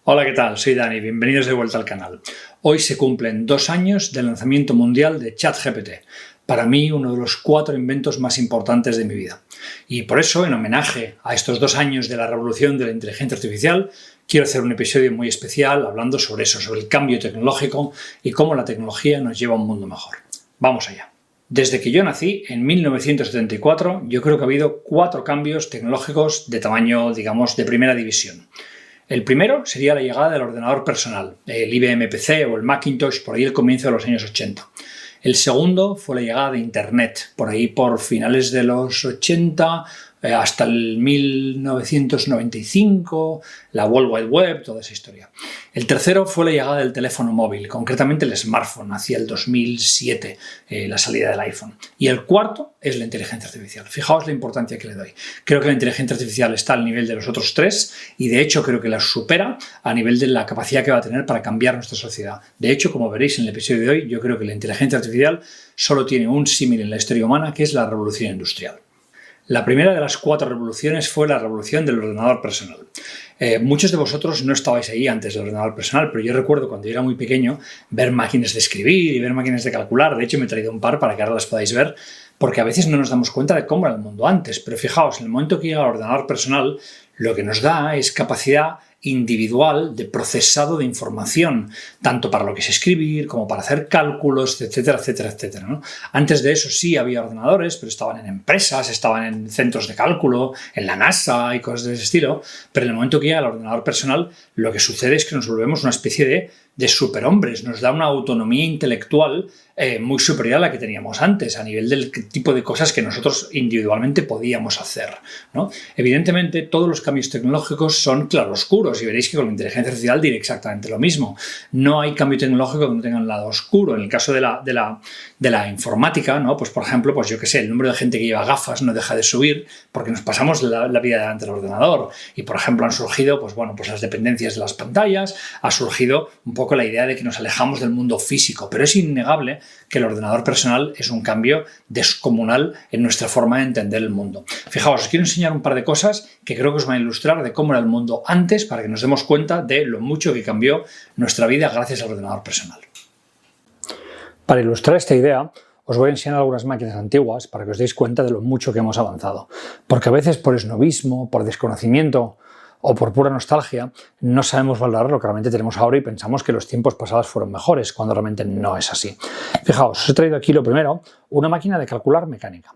Hola, ¿qué tal? Soy Dani, bienvenidos de vuelta al canal. Hoy se cumplen 2 años del lanzamiento mundial de ChatGPT, para mí uno de los 4 inventos más importantes de mi vida. Y por eso, en homenaje a estos 2 años de la revolución de la inteligencia artificial, quiero hacer un episodio muy especial hablando sobre eso, sobre el cambio tecnológico y cómo la tecnología nos lleva a un mundo mejor. Vamos allá. Desde que yo nací, en 1974, yo creo que ha habido 4 cambios tecnológicos de tamaño, digamos, de primera división. El primero sería la llegada del ordenador personal, el IBM PC o el Macintosh, por ahí el comienzo de los años 80. El segundo fue la llegada de Internet, por ahí por finales de los 80 hasta el 1995, la World Wide Web, toda esa historia. El tercero fue la llegada del teléfono móvil, concretamente el smartphone, hacia el 2007, la salida del iPhone. Y el cuarto es la inteligencia artificial. Fijaos la importancia que le doy. Creo que la inteligencia artificial está al nivel de los otros 3 y de hecho creo que la supera a nivel de la capacidad que va a tener para cambiar nuestra sociedad. De hecho, como veréis en el episodio de hoy, yo creo que la inteligencia artificial solo tiene un símil en la historia humana, que es la revolución industrial. La primera de las 4 revoluciones fue la revolución del ordenador personal. Muchos de vosotros no estabais ahí antes del ordenador personal, pero yo recuerdo cuando yo era muy pequeño ver máquinas de escribir y ver máquinas de calcular. De hecho, me he traído un par para que ahora las podáis ver, porque a veces no nos damos cuenta de cómo era el mundo antes. Pero fijaos, en el momento que llega el ordenador personal, lo que nos da es capacidad individual de procesado de información, tanto para lo que es escribir como para hacer cálculos, etcétera, etcétera, etcétera, ¿no? Antes de eso sí había ordenadores, pero estaban en empresas, estaban en centros de cálculo, en la NASA y cosas de ese estilo, pero en el momento que llega el ordenador personal, lo que sucede es que nos volvemos una especie de superhombres, nos da una autonomía intelectual muy superior a la que teníamos antes, a nivel del tipo de cosas que nosotros individualmente podíamos hacer, ¿no? Evidentemente, todos los cambios tecnológicos son claroscuros y veréis que con la inteligencia artificial diré exactamente lo mismo. No hay cambio tecnológico que no tenga un lado oscuro. En el caso de la informática, ¿no? Pues por ejemplo, pues yo qué sé, el número de gente que lleva gafas no deja de subir porque nos pasamos la vida delante del ordenador. Y por ejemplo han surgido, pues bueno, pues las dependencias de las pantallas, ha surgido un poco la idea de que nos alejamos del mundo físico, pero es innegable que el ordenador personal es un cambio descomunal en nuestra forma de entender el mundo. Fijaos, os quiero enseñar un par de cosas que creo que os van a ilustrar de cómo era el mundo antes para que nos demos cuenta de lo mucho que cambió nuestra vida gracias al ordenador personal. Para ilustrar esta idea, os voy a enseñar algunas máquinas antiguas para que os deis cuenta de lo mucho que hemos avanzado. Porque a veces por esnovismo, por desconocimiento o por pura nostalgia, no sabemos valorar lo que realmente tenemos ahora y pensamos que los tiempos pasados fueron mejores, cuando realmente no es así. Fijaos, os he traído aquí lo primero, una máquina de calcular mecánica.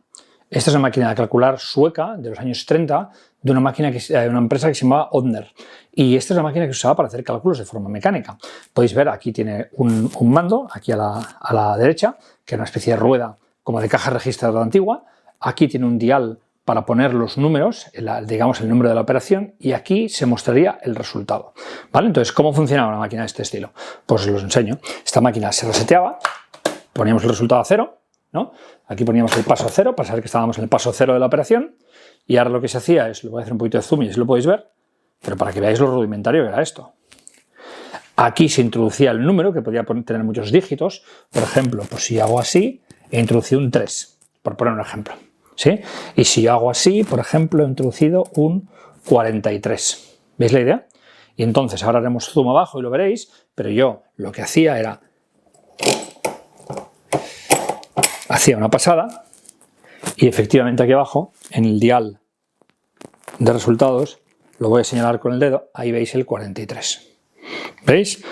Esta es una máquina de calcular sueca de los años 30 de una empresa que se llamaba Odhner. Y esta es una máquina que se usaba para hacer cálculos de forma mecánica. Podéis ver, aquí tiene un mando, aquí a la derecha, que es una especie de rueda como de caja registradora antigua. Aquí tiene un dial para poner los números, digamos el número de la operación, y aquí se mostraría el resultado. ¿Vale? Entonces, ¿cómo funcionaba una máquina de este estilo? Pues os lo enseño. Esta máquina se reseteaba, poníamos el resultado a 0, ¿no? Aquí poníamos el paso a 0 para saber que estábamos en el paso 0 de la operación, y ahora lo que se hacía es, lo voy a hacer un poquito de zoom y así lo podéis ver, pero para que veáis lo rudimentario que era esto. Aquí se introducía el número, que podía tener muchos dígitos. Por ejemplo, pues si hago así, he introducido un 3, por poner un ejemplo. ¿Sí? Y si yo hago así, por ejemplo, he introducido un 43. ¿Veis la idea? Y entonces ahora haremos zoom abajo y lo veréis, pero yo lo que hacía era hacía una pasada y efectivamente aquí abajo, en el dial de resultados, lo voy a señalar con el dedo, ahí veis el 43. ¿Veis?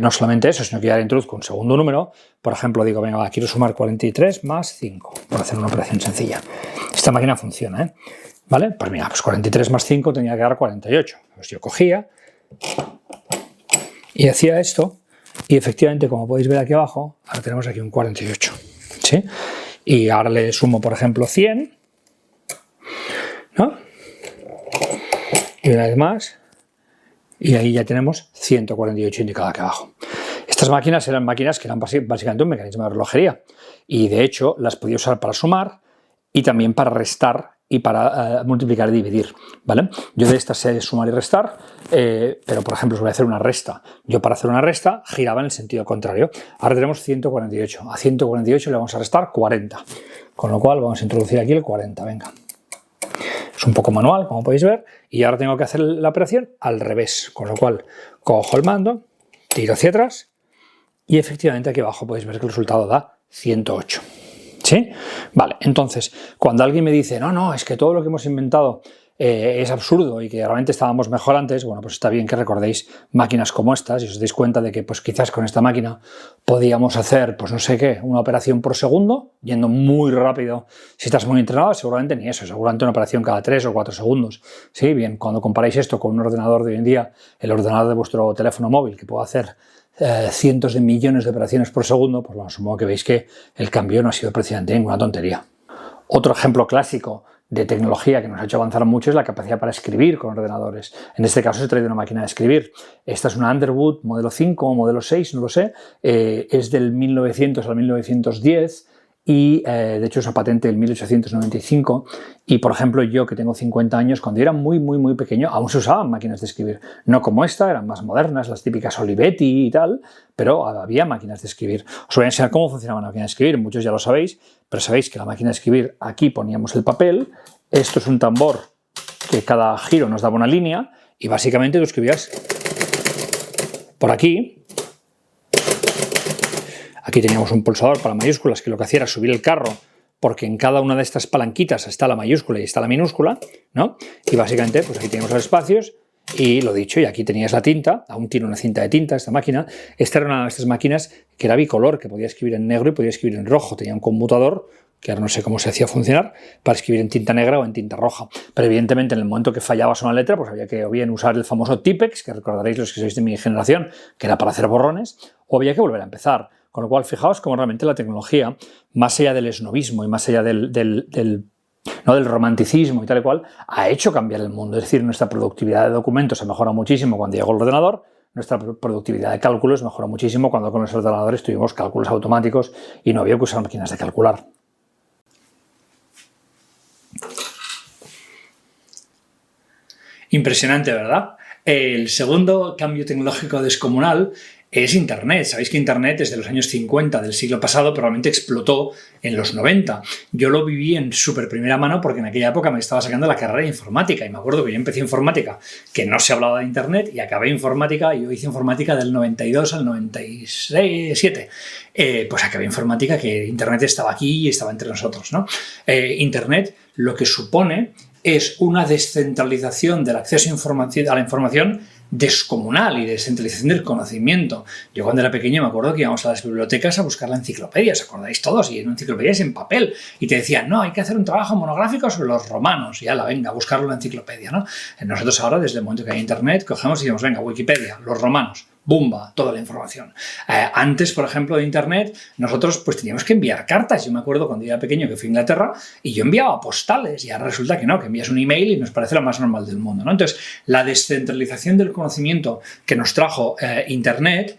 No solamente eso, sino que ya le introduzco un segundo número. Por ejemplo, digo, venga, va, quiero sumar 43 más 5 para hacer una operación sencilla. Esta máquina funciona, ¿eh? ¿Vale? Pues mira, pues 43 más 5 tenía que dar 48. Pues yo cogía y hacía esto y efectivamente, como podéis ver aquí abajo, ahora tenemos aquí un 48. ¿Sí? Y ahora le sumo, por ejemplo, 100, ¿no? Y una vez más, y ahí ya tenemos 148 indicado aquí abajo. Estas máquinas eran máquinas que eran básicamente un mecanismo de relojería y de hecho las podía usar para sumar y también para restar y para multiplicar y dividir, ¿vale? Yo de estas sé sumar y restar, pero por ejemplo os voy a hacer una resta. Yo para hacer una resta giraba en el sentido contrario. Ahora tenemos 148. A 148 le vamos a restar 40, con lo cual vamos a introducir aquí el 40, venga. Es un poco manual, como podéis ver, y ahora tengo que hacer la operación al revés, con lo cual cojo el mando, tiro hacia atrás y efectivamente aquí abajo podéis ver que el resultado da 108. ¿Sí? Vale, entonces, cuando alguien me dice, no, es que todo lo que hemos inventado es absurdo y que realmente estábamos mejor antes, bueno, pues está bien que recordéis máquinas como estas y os deis cuenta de que pues quizás con esta máquina podíamos hacer, pues no sé qué, una operación por segundo, yendo muy rápido. Si estás muy entrenado, seguramente ni eso, seguramente una operación cada 3 o 4 segundos. Sí, bien, cuando comparáis esto con un ordenador de hoy en día, el ordenador de vuestro teléfono móvil, que puede hacer cientos de millones de operaciones por segundo, pues bueno, supongo que veis que el cambio no ha sido precisamente ninguna tontería. Otro ejemplo clásico de tecnología que nos ha hecho avanzar mucho es la capacidad para escribir con ordenadores. En este caso he traído una máquina de escribir. Esta es una Underwood modelo 5 o modelo 6, no lo sé. Es del 1900 al 1910 y de hecho es una patente del 1895 y por ejemplo yo que tengo 50 años, cuando era muy pequeño aún se usaban máquinas de escribir, no como esta, eran más modernas, las típicas Olivetti y tal, pero había máquinas de escribir. Os voy a enseñar cómo funcionaba una máquina de escribir, muchos ya lo sabéis, pero sabéis que la máquina de escribir, aquí poníamos el papel, esto es un tambor que cada giro nos daba una línea y básicamente tú escribías por aquí. Aquí teníamos un pulsador para mayúsculas que lo que hacía era subir el carro porque en cada una de estas palanquitas está la mayúscula y está la minúscula, ¿no? Y básicamente, pues aquí teníamos los espacios y lo dicho, y aquí tenías la tinta, aún tiene una cinta de tinta esta máquina. Esta era una de estas máquinas que era bicolor, que podía escribir en negro y podía escribir en rojo. Tenía un conmutador, que ahora no sé cómo se hacía funcionar, para escribir en tinta negra o en tinta roja. Pero evidentemente en el momento que fallabas una letra, pues había que o bien usar el famoso Tipex, que recordaréis los que sois de mi generación, que era para hacer borrones, o había que volver a empezar. Con lo cual, fijaos cómo realmente la tecnología, más allá del esnovismo y más allá del romanticismo y tal y cual, ha hecho cambiar el mundo. Es decir, nuestra productividad de documentos ha mejorado muchísimo cuando llegó el ordenador, nuestra productividad de cálculos mejoró muchísimo cuando con los ordenadores tuvimos cálculos automáticos y no había que usar máquinas de calcular. Impresionante, ¿verdad? El segundo cambio tecnológico descomunal es Internet. Sabéis que Internet desde los años 50 del siglo pasado probablemente explotó en los 90. Yo lo viví en súper primera mano porque en aquella época me estaba sacando la carrera de informática y me acuerdo que yo empecé informática, que no se hablaba de Internet, y acabé informática, y yo hice informática del 92 al 97. Pues acabé informática, que Internet estaba aquí y estaba entre nosotros, ¿no? Internet lo que supone es una descentralización del acceso a la información descomunal y descentralización del conocimiento. Yo cuando era pequeño me acuerdo que íbamos a las bibliotecas a buscar la enciclopedia, ¿os acordáis todos? Y en enciclopedias en papel. Y te decían, no, hay que hacer un trabajo monográfico sobre los romanos. Y ala, venga, a buscarlo en la enciclopedia, ¿no? Nosotros ahora, desde el momento que hay Internet, cogemos y decimos, venga, Wikipedia, los romanos. ¡Bumba! Toda la información. Antes, por ejemplo, de Internet, nosotros pues teníamos que enviar cartas. Yo me acuerdo cuando era pequeño que fui a Inglaterra y yo enviaba postales y ahora resulta que no, que envías un email y nos parece lo más normal del mundo, ¿no? Entonces, la descentralización del conocimiento que nos trajo Internet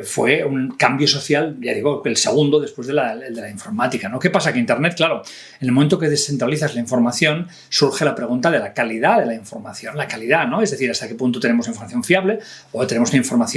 fue un cambio social, ya digo, el segundo después de la informática, ¿no? ¿Qué pasa? Que Internet, claro, en el momento que descentralizas la información, surge la pregunta de la calidad de la información. La calidad, ¿no? Es decir, hasta qué punto tenemos información fiable o tenemos una información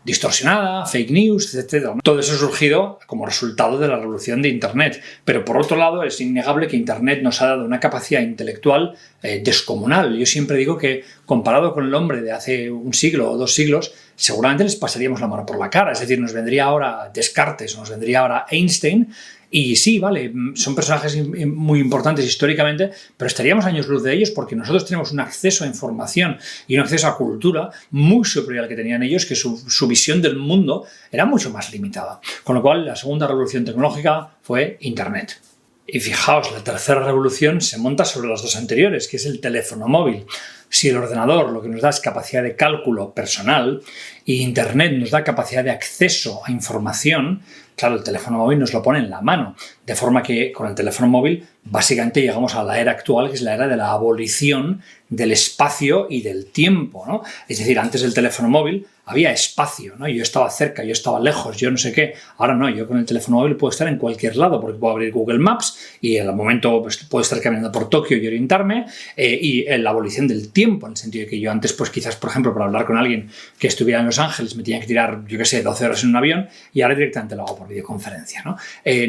distorsionada, fake news, etc. Todo eso ha surgido como resultado de la revolución de Internet. Pero por otro lado, es innegable que Internet nos ha dado una capacidad intelectual descomunal. Yo siempre digo que comparado con el hombre de hace un siglo o 2 siglos, seguramente les pasaríamos la mano por la cara. Es decir, nos vendría ahora Descartes, nos vendría ahora Einstein. Y sí, vale, son personajes muy importantes históricamente, pero estaríamos años luz de ellos porque nosotros tenemos un acceso a información y un acceso a cultura muy superior al que tenían ellos, que su visión del mundo era mucho más limitada. Con lo cual, la segunda revolución tecnológica fue Internet. Y fijaos, la tercera revolución se monta sobre las dos anteriores, que es el teléfono móvil. Si el ordenador lo que nos da es capacidad de cálculo personal y Internet nos da capacidad de acceso a información, claro, el teléfono móvil nos lo pone en la mano. De forma que con el teléfono móvil básicamente llegamos a la era actual, que es la era de la abolición del espacio y del tiempo, ¿no? Es decir, antes del teléfono móvil había espacio, ¿no? Yo estaba cerca, yo estaba lejos, yo no sé qué. Ahora no, yo con el teléfono móvil puedo estar en cualquier lado porque puedo abrir Google Maps y en el momento pues, puedo estar caminando por Tokio y orientarme y la abolición del tiempo, en el sentido de que yo antes, pues quizás, por ejemplo, para hablar con alguien que estuviera en Los Ángeles me tenía que tirar, yo qué sé, 12 horas en un avión y ahora directamente lo hago por videoconferencia, ¿no?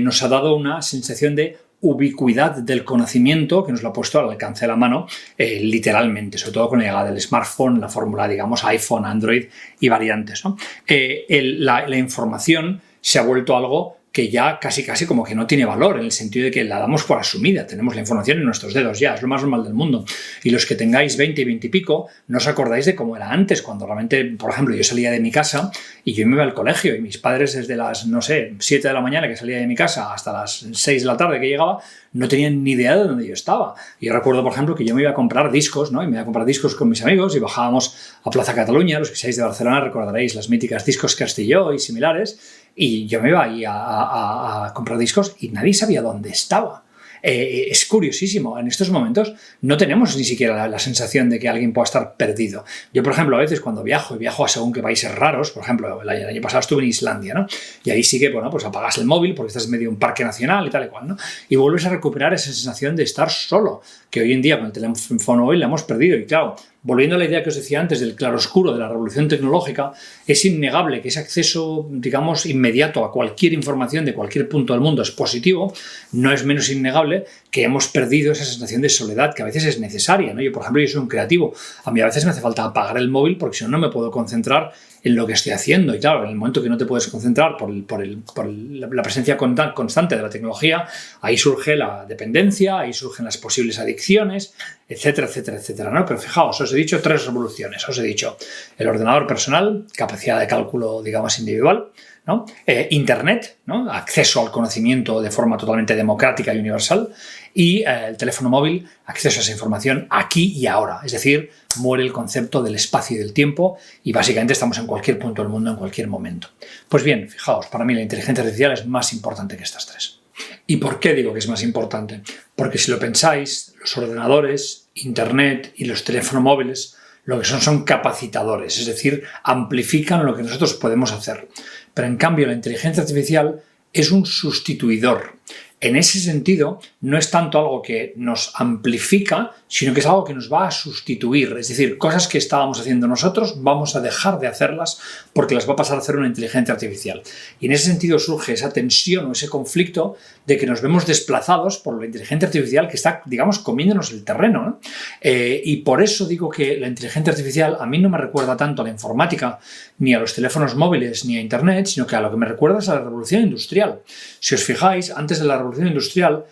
Nos ha dado una sensación de ubicuidad del conocimiento que nos lo ha puesto al alcance de la mano, literalmente, sobre todo con la llegada del smartphone, la fórmula, digamos, iPhone, Android y variantes, ¿no? La información se ha vuelto algo que ya casi como que no tiene valor, en el sentido de que la damos por asumida. Tenemos la información en nuestros dedos ya, es lo más normal del mundo. Y los que tengáis 20 y 20 y pico, no os acordáis de cómo era antes, cuando realmente, por ejemplo, yo salía de mi casa y yo me iba al colegio y mis padres desde las, no sé, 7 de la mañana que salía de mi casa hasta las 6 de la tarde que llegaba, no tenían ni idea de dónde yo estaba. Y yo recuerdo, por ejemplo, que yo me iba a comprar discos, ¿no? Y me iba a comprar discos con mis amigos y bajábamos a Plaza Cataluña. Los que seáis de Barcelona recordaréis las míticas Discos Castelló y similares. Y yo me iba ahí a comprar discos y nadie sabía dónde estaba. Es curiosísimo, en estos momentos no tenemos ni siquiera la sensación de que alguien pueda estar perdido. Yo, por ejemplo, a veces cuando viajo a según qué países raros, por ejemplo, el año pasado estuve en Islandia, ¿no? Y ahí sí que, bueno, pues apagas el móvil porque estás en medio de un parque nacional y tal y cual, ¿no? Y vuelves a recuperar esa sensación de estar solo, que hoy en día con el teléfono móvil la hemos perdido. Y claro, volviendo a la idea que os decía antes del claroscuro de la revolución tecnológica, es innegable que ese acceso, digamos, inmediato a cualquier información de cualquier punto del mundo es positivo. No es menos innegable que hemos perdido esa sensación de soledad que a veces es necesaria, ¿no? Yo, por ejemplo, yo soy un creativo. A mí a veces me hace falta apagar el móvil porque si no, no me puedo concentrar en lo que estoy haciendo. Y claro, en el momento que no te puedes concentrar por la presencia constante de la tecnología, ahí surge la dependencia, ahí surgen las posibles adicciones, etcétera, etcétera, etcétera, ¿no? Pero fijaos, os he dicho 3 revoluciones. Os he dicho el ordenador personal, capacidad de cálculo, digamos, individual, ¿no? Internet, ¿no? Acceso al conocimiento de forma totalmente democrática y universal, y el teléfono móvil, acceso a esa información aquí y ahora. Es decir, muere el concepto del espacio y del tiempo y básicamente estamos en cualquier punto del mundo en cualquier momento. Pues bien, fijaos, para mí la inteligencia artificial es más importante que estas 3. ¿Y por qué digo que es más importante? Porque si lo pensáis, los ordenadores, Internet y los teléfonos móviles lo que son capacitadores, es decir, amplifican lo que nosotros podemos hacer. Pero en cambio la inteligencia artificial es un sustituidor. En ese sentido, no es tanto algo que nos amplifica, sino que es algo que nos va a sustituir. Es decir, cosas que estábamos haciendo nosotros, vamos a dejar de hacerlas porque las va a pasar a hacer una inteligencia artificial. Y en ese sentido surge esa tensión o ese conflicto de que nos vemos desplazados por la inteligencia artificial que está, digamos, comiéndonos el terreno, ¿no? Y por eso digo que la inteligencia artificial a mí no me recuerda tanto a la informática, ni a los teléfonos móviles, ni a Internet, sino que a lo que me recuerda es a la revolución industrial. Si os fijáis, antes de la revolución industrial,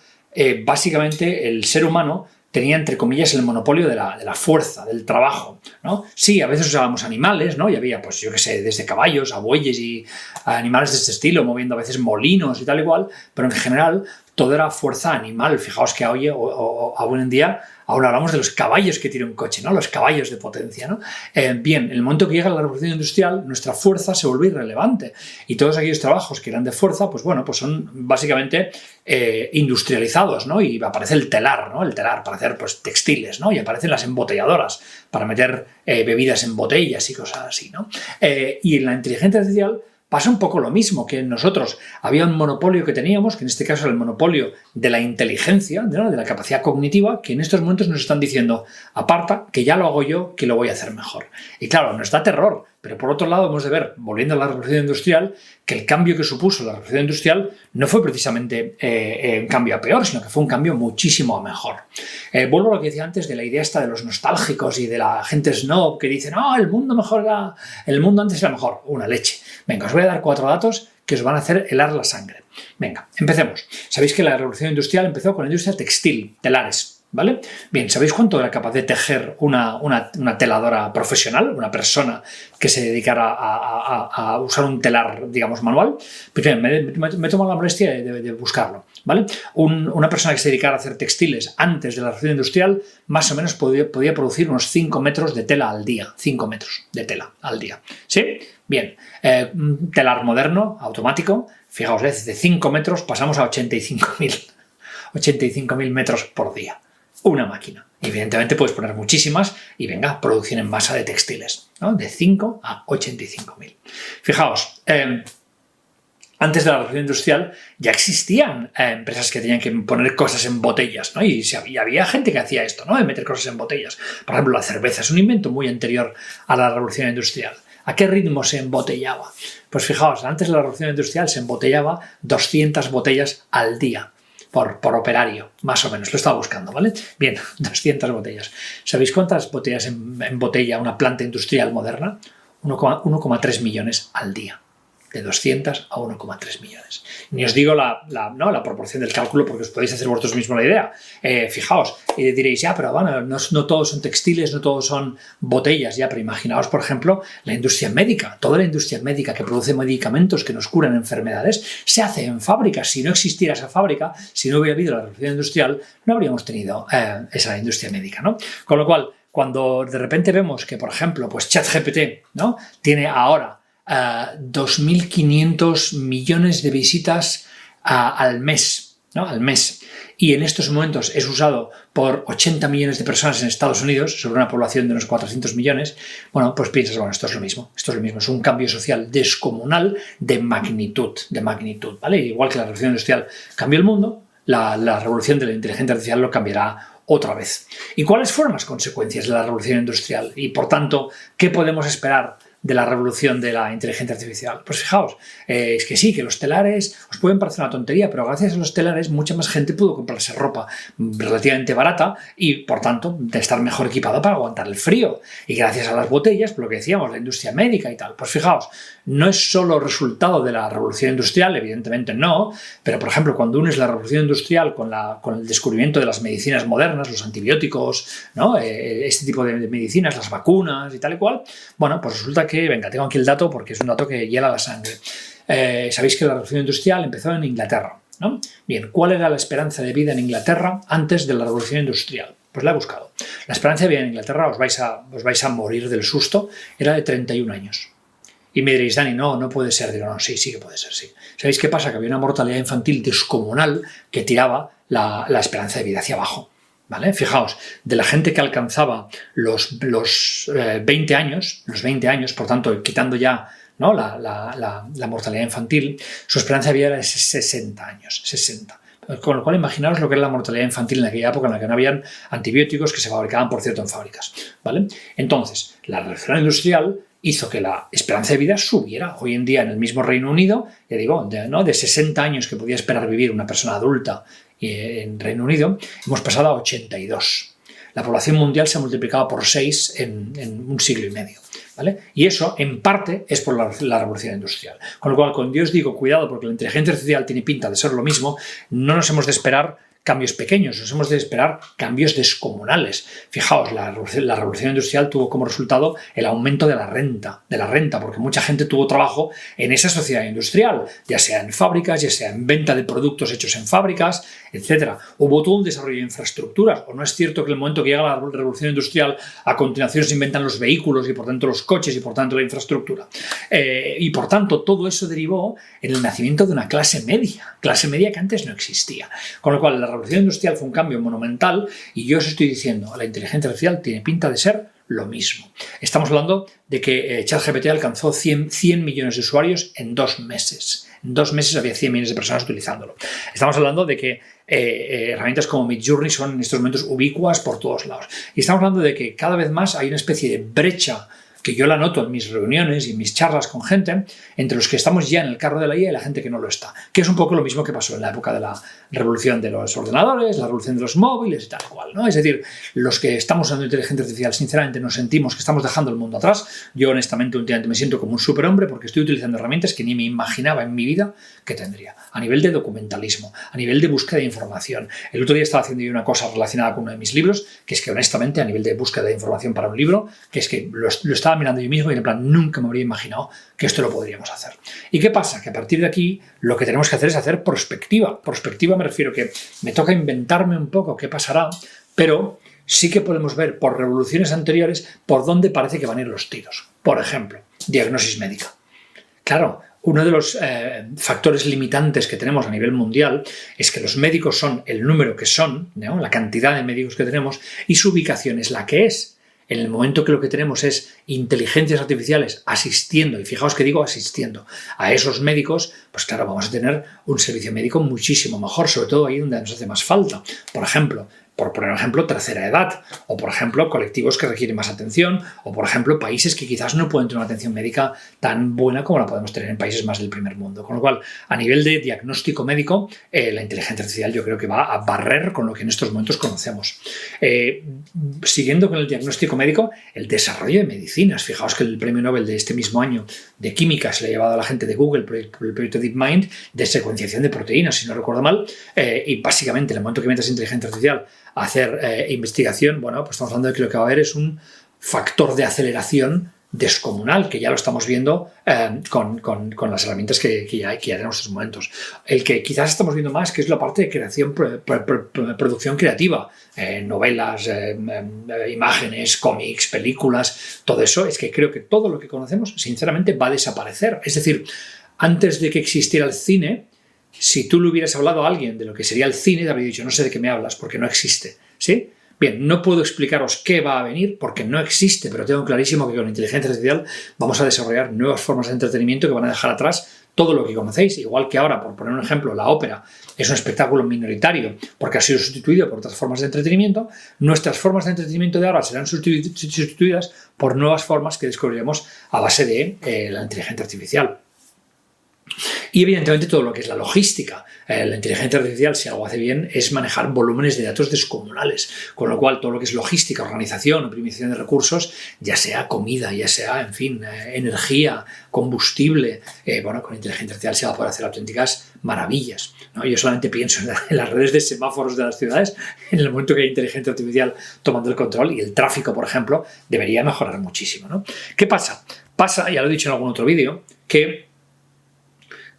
básicamente el ser humano tenía, entre comillas, el monopolio de la fuerza, del trabajo, ¿no? Sí, a veces usábamos animales, ¿no? Y había, pues yo qué sé, desde caballos a bueyes y a animales de este estilo, moviendo a veces molinos y tal y cual, pero en general todo era fuerza animal. Fijaos que hoy, aún en día, ahora hablamos de los caballos que tiene un coche, ¿no? Los caballos de potencia, ¿no? Bien, en el momento que llega la revolución industrial, nuestra fuerza se vuelve irrelevante y todos aquellos trabajos que eran de fuerza, pues bueno, pues son básicamente industrializados, ¿no? Y aparece el telar, ¿no? El telar para hacer, pues, textiles, ¿no? Y aparecen las embotelladoras para meter bebidas en botellas y cosas así, ¿no? Y en la inteligencia artificial pasa un poco lo mismo, que nosotros había un monopolio que teníamos, que en este caso era el monopolio de la inteligencia, ¿no? De la capacidad cognitiva, que en estos momentos nos están diciendo, aparta, que ya lo hago yo, que lo voy a hacer mejor. Y claro, nos da terror, pero por otro lado hemos de ver, volviendo a la revolución industrial, que el cambio que supuso la revolución industrial no fue precisamente un cambio a peor, sino que fue un cambio muchísimo a mejor. Vuelvo a lo que decía antes de la idea esta de los nostálgicos y de la gente snob que dice, no, el mundo antes era mejor. Una leche. Venga, os voy a dar 4 datos que os van a hacer helar la sangre. Venga, empecemos. Sabéis que la revolución industrial empezó con la industria textil, telares, ¿vale? Bien, ¿sabéis cuánto era capaz de tejer una teladora profesional, una persona que se dedicara a usar un telar, digamos, manual? Pues bien, me tomo la molestia de buscarlo, ¿vale? Una persona que se dedicara a hacer textiles antes de la revolución industrial, más o menos podía producir unos 5 metros de tela al día. 5 metros de tela al día. ¿Sí? Bien, un telar moderno, automático, fijaos, de 5 metros pasamos a 85.000 metros por día. Una máquina. Evidentemente puedes poner muchísimas y venga, producción en masa de textiles, ¿no? De 5 a 85.000. Fijaos, antes de la revolución industrial ya existían empresas que tenían que poner cosas en botellas, ¿no? Y había gente que hacía esto, ¿no? De meter cosas en botellas. Por ejemplo, la cerveza es un invento muy anterior a la revolución industrial. ¿A qué ritmo se embotellaba? Pues fijaos, antes de la revolución industrial se embotellaba 200 botellas al día. por operario, más o menos. Lo estaba buscando, ¿vale? Bien, 200 botellas. ¿Sabéis cuántas botellas embotella una planta industrial moderna? 1,3 millones al día. De 200 a 1,3 millones. Ni os digo la proporción del cálculo porque os podéis hacer vosotros mismos la idea. Fijaos, diréis, ya, pero bueno, no todos son textiles, no todos son botellas, ya, pero imaginaos, por ejemplo, la industria médica. Toda la industria médica que produce medicamentos que nos curan enfermedades se hace en fábricas. Si no existiera esa fábrica, si no hubiera habido la revolución industrial, no habríamos tenido esa industria médica, ¿no? Con lo cual, cuando de repente vemos que, por ejemplo, pues ChatGPT, ¿no?, tiene ahora 2.500 millones de visitas al mes, ¿no? Al mes. Y en estos momentos es usado por 80 millones de personas en Estados Unidos, sobre una población de unos 400 millones, bueno, pues piensas, bueno, esto es lo mismo, es un cambio social descomunal de magnitud, ¿vale? Igual que la revolución industrial cambió el mundo, la revolución de la inteligencia artificial lo cambiará otra vez. ¿Y cuáles fueron las consecuencias de la revolución industrial? Y, por tanto, ¿qué podemos esperar de la revolución de la inteligencia artificial? Pues fijaos, es que sí, que los telares os pueden parecer una tontería, pero gracias a los telares mucha más gente pudo comprarse ropa relativamente barata y, por tanto, de estar mejor equipada para aguantar el frío. Y gracias a las botellas, por lo que decíamos, la industria médica y tal. Pues fijaos, no es solo resultado de la revolución industrial, evidentemente no, pero, por ejemplo, cuando unes la revolución industrial con el descubrimiento de las medicinas modernas, los antibióticos, ¿no?, este tipo de medicinas, las vacunas y tal y cual, bueno, pues resulta que, venga, tengo aquí el dato porque es un dato que hiela la sangre. Sabéis que la revolución industrial empezó en Inglaterra, ¿no? Bien, ¿cuál era la esperanza de vida en Inglaterra antes de la revolución industrial? Pues la he buscado. La esperanza de vida en Inglaterra, os vais a morir del susto, era de 31 años. Y me diréis, Dani, no puede ser. Digo, no, sí que puede ser, sí. ¿Sabéis qué pasa? Que había una mortalidad infantil descomunal que tiraba la esperanza de vida hacia abajo, ¿vale? Fijaos, de la gente que alcanzaba los 20 años, por tanto, quitando ya, ¿no?, la mortalidad infantil, su esperanza de vida era de 60 años, 60. Con lo cual, imaginaos lo que era la mortalidad infantil en aquella época en la que no habían antibióticos que se fabricaban, por cierto, en fábricas, ¿vale? Entonces, la revolución industrial hizo que la esperanza de vida subiera. Hoy en día, en el mismo Reino Unido, ya digo, de 60 años que podía esperar vivir una persona adulta en Reino Unido, hemos pasado a 82. La población mundial se ha multiplicado por 6 en un siglo y medio, ¿vale? Y eso, en parte, es por la revolución industrial. Con lo cual, cuando yo os digo, cuidado, porque la inteligencia artificial tiene pinta de ser lo mismo, no nos hemos de esperar cambios pequeños, nos hemos de esperar cambios descomunales. Fijaos, la revolución industrial tuvo como resultado el aumento de la renta, porque mucha gente tuvo trabajo en esa sociedad industrial, ya sea en fábricas, ya sea en venta de productos hechos en fábricas, etc. Hubo todo un desarrollo de infraestructuras. ¿O no es cierto que en el momento que llega la revolución industrial, a continuación se inventan los vehículos y por tanto los coches y por tanto la infraestructura? Y por tanto todo eso derivó en el nacimiento de una clase media que antes no existía. Con lo cual la revolución industrial fue un cambio monumental y yo os estoy diciendo, la inteligencia artificial tiene pinta de ser lo mismo. Estamos hablando de que ChatGPT alcanzó 100 millones de usuarios en 2 meses. En 2 meses había 100 millones de personas utilizándolo. Estamos hablando de que herramientas como Midjourney son en estos momentos ubicuas por todos lados. Y estamos hablando de que cada vez más hay una especie de brecha que yo la noto en mis reuniones y en mis charlas con gente, entre los que estamos ya en el carro de la IA y la gente que no lo está. Que es un poco lo mismo que pasó en la época de la revolución de los ordenadores, la revolución de los móviles y tal cual, ¿no? Es decir, los que estamos usando inteligencia artificial, sinceramente, nos sentimos que estamos dejando el mundo atrás. Yo, honestamente, últimamente me siento como un superhombre porque estoy utilizando herramientas que ni me imaginaba en mi vida que tendría. A nivel de documentalismo, a nivel de búsqueda de información. El otro día estaba haciendo yo una cosa relacionada con uno de mis libros, que es que, honestamente, a nivel de búsqueda de información para un libro, que es que lo estaba mirando yo mismo y en plan nunca me habría imaginado que esto lo podríamos hacer. ¿Y qué pasa? Que a partir de aquí lo que tenemos que hacer es hacer prospectiva. Prospectiva me refiero que me toca inventarme un poco qué pasará, pero sí que podemos ver por revoluciones anteriores por dónde parece que van a ir los tiros. Por ejemplo, diagnosis médica. Claro, uno de los factores limitantes que tenemos a nivel mundial es que los médicos son el número que son, ¿no?, la cantidad de médicos que tenemos, y su ubicación es la que es. En el momento que lo que tenemos es inteligencias artificiales asistiendo, y fijaos que digo asistiendo, a esos médicos, pues claro, vamos a tener un servicio médico muchísimo mejor, sobre todo ahí donde nos hace más falta. Por ejemplo, por poner un ejemplo, tercera edad, o por ejemplo, colectivos que requieren más atención, o por ejemplo, países que quizás no pueden tener una atención médica tan buena como la podemos tener en países más del primer mundo. Con lo cual, a nivel de diagnóstico médico, la inteligencia artificial yo creo que va a barrer con lo que en estos momentos conocemos. Siguiendo con el diagnóstico médico, el desarrollo de medicinas. Fijaos que el premio Nobel de este mismo año de química se le ha llevado a la gente de Google por el proyecto DeepMind de secuenciación de proteínas, si no recuerdo mal, y básicamente en el momento que metes inteligencia artificial a hacer investigación, bueno, pues estamos hablando de que lo que va a haber es un factor de aceleración descomunal, que ya lo estamos viendo con las herramientas que ya tenemos en estos momentos. El que quizás estamos viendo más, que es la parte de creación, producción creativa, novelas, imágenes, cómics, películas, todo eso, es que creo que todo lo que conocemos, sinceramente, va a desaparecer. Es decir, antes de que existiera el cine, si tú le hubieras hablado a alguien de lo que sería el cine, te habría dicho, no sé de qué me hablas, porque no existe, ¿sí? Bien, no puedo explicaros qué va a venir porque no existe, pero tengo clarísimo que con inteligencia artificial vamos a desarrollar nuevas formas de entretenimiento que van a dejar atrás todo lo que conocéis. Igual que ahora, por poner un ejemplo, la ópera es un espectáculo minoritario porque ha sido sustituido por otras formas de entretenimiento, nuestras formas de entretenimiento de ahora serán sustituidas por nuevas formas que descubriremos a base de la inteligencia artificial. Y evidentemente todo lo que es la logística. La inteligencia artificial, si algo hace bien, es manejar volúmenes de datos descomunales. Con lo cual, todo lo que es logística, organización, optimización de recursos, ya sea comida, ya sea, en fin, energía, combustible, bueno, con inteligencia artificial se va a poder hacer auténticas maravillas, ¿no? Yo solamente pienso en las redes de semáforos de las ciudades, en el momento que hay inteligencia artificial tomando el control, y el tráfico, por ejemplo, debería mejorar muchísimo, ¿no? ¿Qué pasa? Pasa, ya lo he dicho en algún otro vídeo, que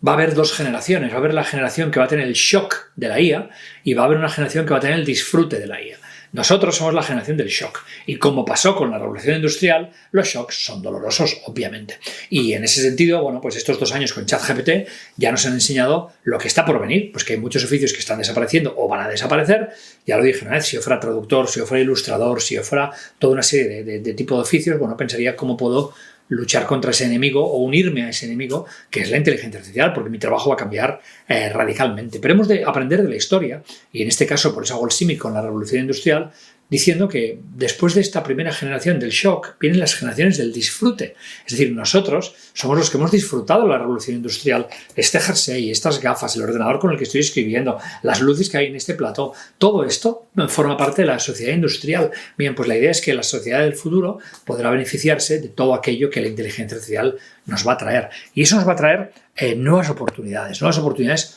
va a haber dos generaciones. Va a haber la generación que va a tener el shock de la IA y va a haber una generación que va a tener el disfrute de la IA. Nosotros somos la generación del shock. Y como pasó con la revolución industrial, los shocks son dolorosos, obviamente. Y en ese sentido, bueno, pues estos 2 años con ChatGPT ya nos han enseñado lo que está por venir. Pues que hay muchos oficios que están desapareciendo o van a desaparecer. Ya lo dije una vez, si yo fuera traductor, si yo fuera ilustrador, si yo fuera toda una serie de tipo de oficios, bueno, pensaría cómo puedo luchar contra ese enemigo o unirme a ese enemigo que es la inteligencia artificial, porque mi trabajo va a cambiar radicalmente. Pero hemos de aprender de la historia, y en este caso por eso hago el símil con la revolución industrial, diciendo que después de esta primera generación del shock vienen las generaciones del disfrute. Es decir, nosotros somos los que hemos disfrutado la revolución industrial, este jersey, estas gafas, el ordenador con el que estoy escribiendo, las luces que hay en este plató, todo esto forma parte de la sociedad industrial. Bien, pues la idea es que la sociedad del futuro podrá beneficiarse de todo aquello que la inteligencia artificial nos va a traer. Y eso nos va a traer nuevas oportunidades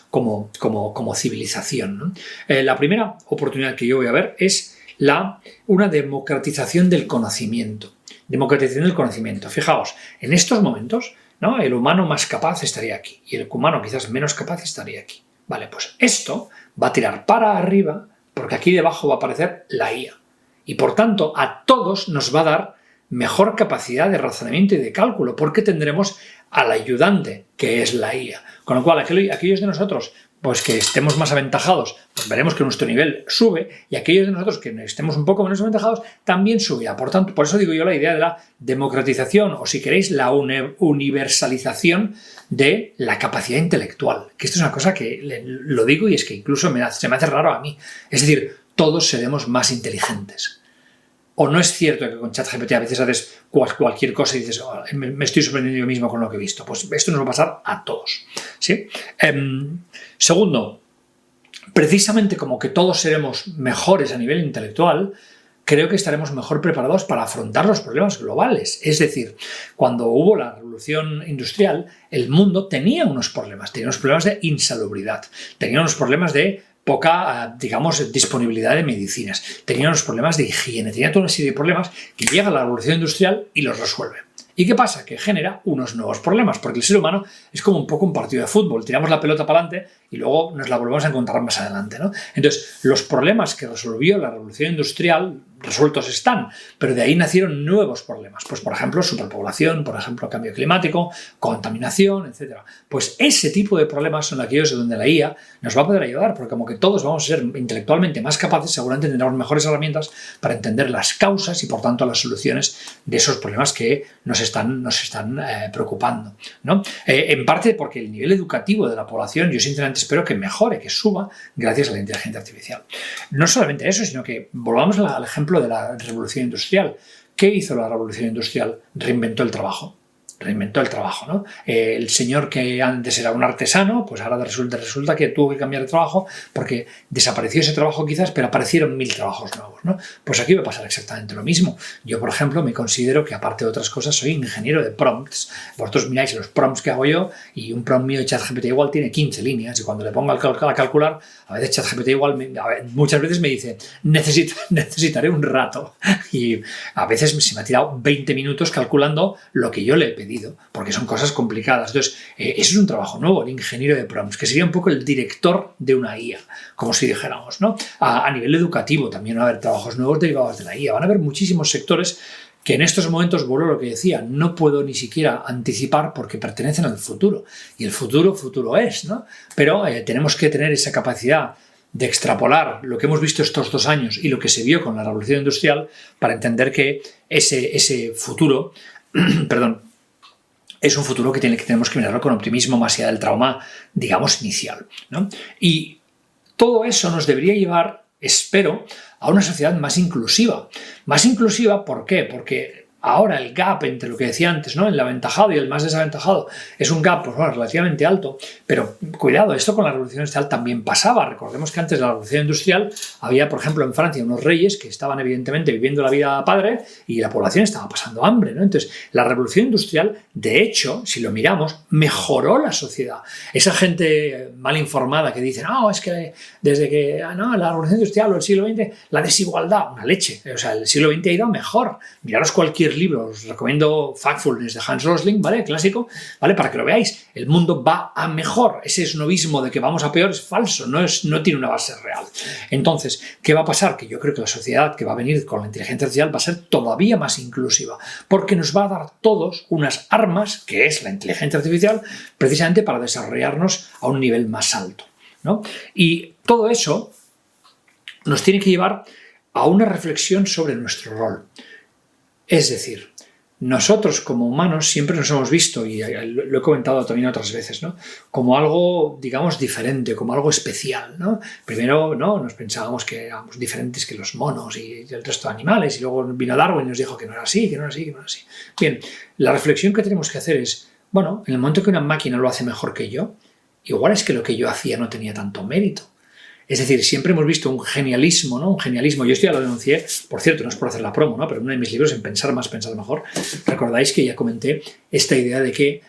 como civilización, ¿no? La primera oportunidad que yo voy a ver es una democratización del conocimiento. Democratización del conocimiento. Fijaos, en estos momentos, ¿no?, el humano más capaz estaría aquí y el humano quizás menos capaz estaría aquí. Vale, pues esto va a tirar para arriba porque aquí debajo va a aparecer la IA. Y por tanto, a todos nos va a dar mejor capacidad de razonamiento y de cálculo porque tendremos al ayudante, que es la IA. Con lo cual, aquellos de nosotros pues que estemos más aventajados, pues veremos que nuestro nivel sube, y aquellos de nosotros que estemos un poco menos aventajados también subirá. Por tanto, por eso digo yo la idea de la democratización, o si queréis, la universalización de la capacidad intelectual. Que esto es una cosa que lo digo y es que incluso se me hace raro a mí. Es decir, todos seremos más inteligentes. ¿O no es cierto que con ChatGPT a veces haces cualquier cosa y dices, oh, me estoy sorprendiendo yo mismo con lo que he visto? Pues esto nos va a pasar a todos, ¿sí? Segundo, precisamente como que todos seremos mejores a nivel intelectual, creo que estaremos mejor preparados para afrontar los problemas globales. Es decir, cuando hubo la revolución industrial, el mundo tenía unos problemas de insalubridad, tenía unos problemas de poca, digamos, disponibilidad de medicinas, tenía unos problemas de higiene, tenía toda una serie de problemas que llega la revolución industrial y los resuelve. ¿Y qué pasa? Que genera unos nuevos problemas, porque el ser humano es como un poco un partido de fútbol, tiramos la pelota para adelante y luego nos la volvemos a encontrar más adelante, ¿no? Entonces, los problemas que resolvió la revolución industrial resueltos están, pero de ahí nacieron nuevos problemas. Pues, por ejemplo, superpoblación, por ejemplo, cambio climático, contaminación, etc. Pues ese tipo de problemas son aquellos donde la IA nos va a poder ayudar, porque como que todos vamos a ser intelectualmente más capaces, seguramente tendremos mejores herramientas para entender las causas y, por tanto, las soluciones de esos problemas que nos están preocupando, ¿no? En parte porque el nivel educativo de la población, yo sinceramente espero que mejore, que suba, gracias a la inteligencia artificial. No solamente eso, sino que volvamos al ejemplo de la revolución industrial. ¿Qué hizo la revolución industrial? Reinventó el trabajo. ¿No? El señor que antes era un artesano, pues ahora resulta que tuvo que cambiar de trabajo porque desapareció ese trabajo quizás, pero aparecieron 1000 trabajos nuevos, ¿no? Pues aquí va a pasar exactamente lo mismo. Yo, por ejemplo, me considero que, aparte de otras cosas, soy ingeniero de prompts. Vosotros miráis los prompts que hago yo y un prompt mío de ChatGPT igual tiene 15 líneas, y cuando le pongo a calcular, a veces ChatGPT igual muchas veces me dice necesitaré un rato, y a veces se me ha tirado 20 minutos calculando lo que yo le he pedido, porque son cosas complicadas. Entonces, eso es un trabajo nuevo, el ingeniero de prompts, que sería un poco el director de una IA, como si dijéramos, ¿no? A nivel educativo también va a haber trabajos nuevos derivados de la IA. Van a haber muchísimos sectores que en estos momentos, vuelvo a lo que decía, no puedo ni siquiera anticipar porque pertenecen al futuro. Y el futuro es, ¿no? Pero tenemos que tener esa capacidad de extrapolar lo que hemos visto estos 2 años y lo que se vio con la revolución industrial para entender que ese futuro, perdón, es un futuro que tenemos que mirarlo con optimismo, más allá del trauma, digamos, inicial, ¿no? Y todo eso nos debería llevar, espero, a una sociedad más inclusiva. Más inclusiva, ¿por qué? Porque ahora el gap entre lo que decía antes, ¿no? El aventajado y el más desaventajado es un gap, pues, bueno, relativamente alto, pero cuidado, esto con la revolución industrial también pasaba. Recordemos que antes de la revolución industrial había, por ejemplo, en Francia unos reyes que estaban evidentemente viviendo la vida padre y la población estaba pasando hambre, ¿no? Entonces, la revolución industrial, de hecho, si lo miramos, mejoró la sociedad. Esa gente mal informada que dice, no, es que desde que la revolución industrial o el siglo XX, la desigualdad, una leche. O sea, el siglo XX ha ido mejor. Miraros cualquier libro, os recomiendo Factfulness de Hans Rosling, ¿vale? Clásico, ¿vale? Para que lo veáis. El mundo va a mejor. Ese esnovismo de que vamos a peor es falso, no tiene una base real. Entonces, ¿qué va a pasar? Que yo creo que la sociedad que va a venir con la inteligencia artificial va a ser todavía más inclusiva, porque nos va a dar todos unas armas, que es la inteligencia artificial, precisamente para desarrollarnos a un nivel más alto, ¿no? Y todo eso nos tiene que llevar a una reflexión sobre nuestro rol. Es decir, nosotros como humanos siempre nos hemos visto, y lo he comentado también otras veces, ¿no? Como algo, digamos, diferente, como algo especial, ¿no? Primero, ¿no? Nos pensábamos que éramos diferentes que los monos y el resto de animales, y luego vino Darwin y nos dijo que no era así, que no era así, que no era así. Bien, la reflexión que tenemos que hacer es, bueno, en el momento que una máquina lo hace mejor que yo, igual es que lo que yo hacía no tenía tanto mérito. Es decir, siempre hemos visto un genialismo, ¿no? Un genialismo. Yo esto ya lo denuncié, por cierto, no es por hacer la promo, ¿no? Pero en uno de mis libros, en Pensar más, pensar mejor, recordáis que ya comenté esta idea de que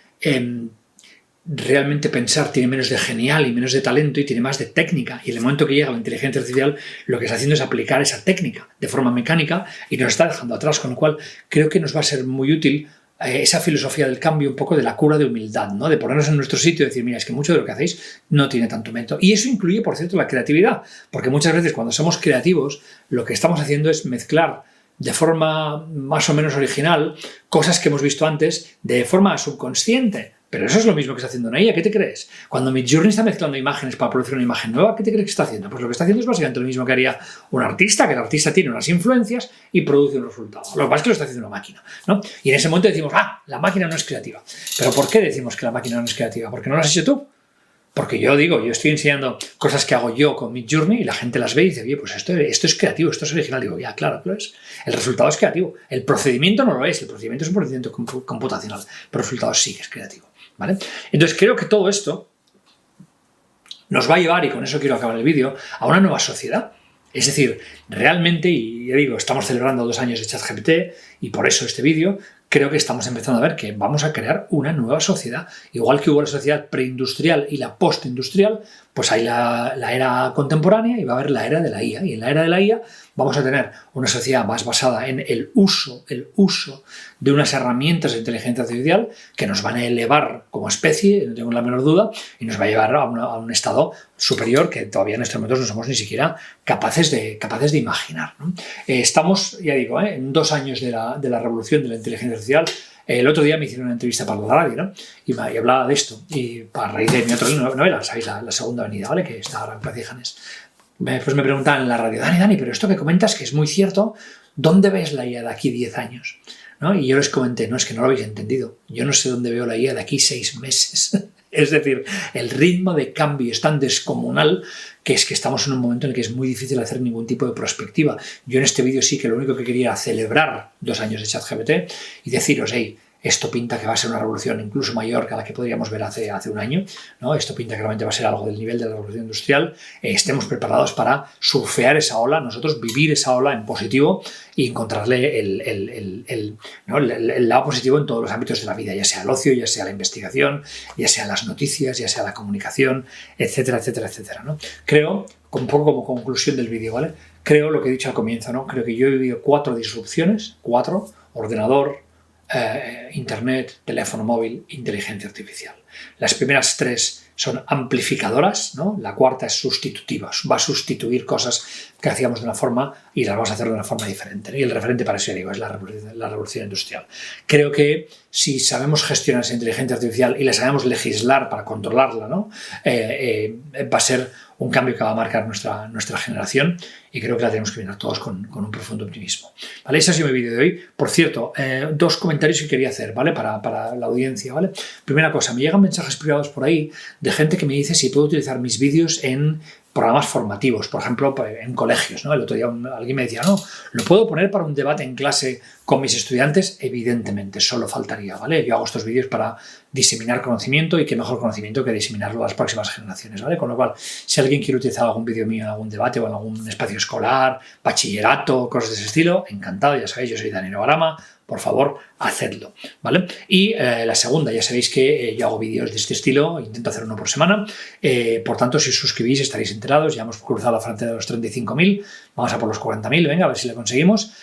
realmente pensar tiene menos de genial y menos de talento y tiene más de técnica. Y en el momento que llega la inteligencia artificial, lo que está haciendo es aplicar esa técnica de forma mecánica y nos está dejando atrás, con lo cual creo que nos va a ser muy útil esa filosofía del cambio, un poco de la cura de humildad, ¿no? De ponernos en nuestro sitio y decir, mira, es que mucho de lo que hacéis no tiene tanto mérito. Y eso incluye, por cierto, la creatividad, porque muchas veces cuando somos creativos, lo que estamos haciendo es mezclar de forma más o menos original cosas que hemos visto antes de forma subconsciente. Pero eso es lo mismo que está haciendo una IA. ¿Qué te crees? Cuando Midjourney está mezclando imágenes para producir una imagen nueva, ¿qué te crees que está haciendo? Pues lo que está haciendo es básicamente lo mismo que haría un artista, que el artista tiene unas influencias y produce un resultado. Lo que pasa es que lo está haciendo una máquina, ¿no? Y en ese momento decimos, la máquina no es creativa. ¿Pero por qué decimos que la máquina no es creativa? ¿Porque no lo has hecho tú? Porque yo estoy enseñando cosas que hago yo con Midjourney y la gente las ve y dice, oye, pues esto es creativo, esto es original. Digo, ya, claro que lo es. El resultado es creativo. El procedimiento no lo es. El procedimiento es un procedimiento computacional. Pero el resultado sí que es creativo, ¿vale? Entonces creo que todo esto nos va a llevar, y con eso quiero acabar el vídeo, a una nueva sociedad. Es decir, realmente, y ya digo, estamos celebrando 2 años de ChatGPT y por eso este vídeo, creo que estamos empezando a ver que vamos a crear una nueva sociedad. Igual que hubo la sociedad preindustrial y la postindustrial, Pues hay la era contemporánea y va a haber la era de la IA. Y en la era de la IA vamos a tener una sociedad más basada en el uso de unas herramientas de inteligencia artificial que nos van a elevar como especie, no tengo la menor duda, y nos va a llevar a un estado superior que todavía en estos momentos no somos ni siquiera capaces de imaginar, ¿no? Estamos, ya digo, en 2 años de la revolución de la inteligencia artificial. El otro día me hicieron una entrevista para la radio, ¿no? Y hablaba de esto, y a raíz de mi otra novela, ¿sabéis? La segunda avenida, ¿vale? Que está ahora en Plaza de Janes. Después me preguntaban en la radio, Dani, pero esto que comentas que es muy cierto, ¿dónde ves la IA de aquí 10 años? ¿No? Y yo les comenté, no, es que no lo habéis entendido. Yo no sé dónde veo la IA de aquí 6 meses. Es decir, el ritmo de cambio es tan descomunal que es que estamos en un momento en el que es muy difícil hacer ningún tipo de prospectiva. Yo en este vídeo sí que lo único que quería era celebrar 2 años de ChatGPT y deciros, hey, esto pinta que va a ser una revolución incluso mayor que la que podríamos ver hace un año, ¿no? Esto pinta que realmente va a ser algo del nivel de la revolución industrial. Estemos preparados para surfear esa ola, nosotros vivir esa ola en positivo y encontrarle el lado positivo en todos los ámbitos de la vida, ya sea el ocio, ya sea la investigación, ya sea las noticias, ya sea la comunicación, etcétera, etcétera, etcétera, ¿no? Creo, un poco como conclusión del vídeo, ¿vale? Creo lo que he dicho al comienzo, ¿no? Creo que yo he vivido 4 disrupciones, 4, ordenador, Internet, teléfono móvil, inteligencia artificial. Las primeras 3 son amplificadoras, ¿no? La cuarta es sustitutiva, va a sustituir cosas que hacíamos de una forma y las vamos a hacer de una forma diferente, ¿no? Y el referente para eso, ya digo, es la revolución industrial. Creo que si sabemos gestionar esa inteligencia artificial y la sabemos legislar para controlarla, ¿no? Va a ser un cambio que va a marcar nuestra generación y creo que la tenemos que mirar todos con un profundo optimismo. ¿Vale? Ese ha sido mi vídeo de hoy. Por cierto, 2 comentarios que quería hacer, ¿vale? Para la audiencia, ¿vale? Primera cosa, me llegan mensajes privados por ahí de gente que me dice si puedo utilizar mis vídeos en programas formativos, por ejemplo, en colegios, ¿no? El otro día alguien me decía, no, ¿lo puedo poner para un debate en clase con mis estudiantes? Evidentemente, solo faltaría, ¿vale? Yo hago estos vídeos para diseminar conocimiento y qué mejor conocimiento que diseminarlo a las próximas generaciones, ¿vale? Con lo cual, si alguien quiere utilizar algún vídeo mío en algún debate o en algún espacio escolar, bachillerato, cosas de ese estilo, encantado, ya sabéis, yo soy Dani Novarama, por favor, hacedlo, ¿vale? Y la segunda, ya sabéis que yo hago vídeos de este estilo, intento hacer uno por semana, por tanto, si os suscribís estaréis enterados, ya hemos cruzado la frontera de los 35.000, vamos a por los 40.000, venga, a ver si lo conseguimos.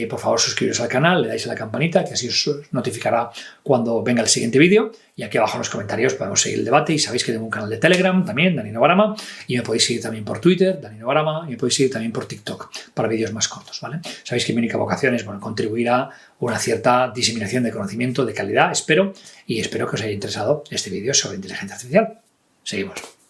Por favor, suscribiros al canal, le dais a la campanita, que así os notificará cuando venga el siguiente vídeo, y aquí abajo en los comentarios podemos seguir el debate, y sabéis que tengo un canal de Telegram también, Dani Novarama, y me podéis seguir también por Twitter, Dani Novarama, y me podéis seguir también por TikTok, para vídeos más cortos, ¿vale? Sabéis que mi única vocación es, bueno, contribuir a una cierta diseminación de conocimiento de calidad, espero que os haya interesado este vídeo sobre inteligencia artificial. Seguimos.